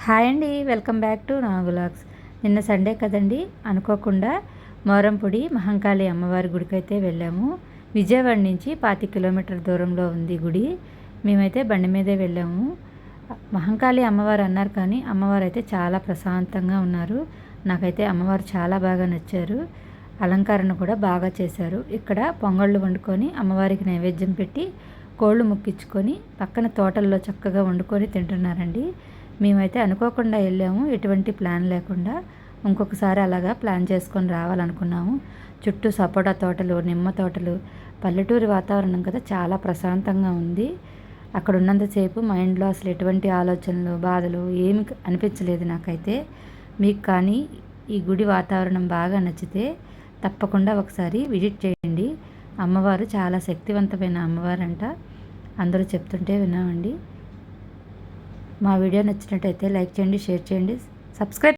Hi అండి, welcome back to నా vlogs. నిన్న సండే కదండి, అనుకోకుండా మోరంపొడి మహంకాళి అమ్మవారి గుడికైతే వెళ్ళాము. విజయవాడ నుంచి 25 కిలోమీటర్ దూరంలో ఉంది గుడి. మేమైతే బండి మీదే వెళ్ళాము. మహంకాళి అమ్మవారు అన్నారు కానీ అమ్మవారు అయితే చాలా ప్రశాంతంగా ఉన్నారు. నాకైతే అమ్మవారు చాలా బాగా నచ్చారు. అలంకరణ కూడా బాగా చేశారు. ఇక్కడ పొంగళ్ళు వండుకొని అమ్మవారికి నైవేద్యం పెట్టి కోళ్ళు ముక్కించుకొని పక్కన తోటల్లో చక్కగా వండుకొని తింటున్నారండి. మేమైతే అనుకోకుండా వెళ్ళాము, ఎటువంటి ప్లాన్ లేకుండా. ఇంకొకసారి అలాగా ప్లాన్ చేసుకొని రావాలనుకున్నాము. చుట్టూ సపోటా తోటలు, నిమ్మ తోటలు, పల్లెటూరి వాతావరణం కదా, చాలా ప్రశాంతంగా ఉంది. అక్కడ ఉన్నంతసేపు మైండ్లో అసలు ఎటువంటి ఆలోచనలు, బాధలు ఏమి అనిపించలేదు నాకైతే. మీకు కానీ ఈ గుడి వాతావరణం బాగా నచ్చితే తప్పకుండా ఒకసారి విజిట్ చేయండి. అమ్మవారు చాలా శక్తివంతమైన అమ్మవారంట, అందరూ చెప్తుంటే విన్నామండి. మా వీడియో నచ్చినట్టయితే లైక్ చేయండి, షేర్ చేయండి, సబ్స్క్రైబ్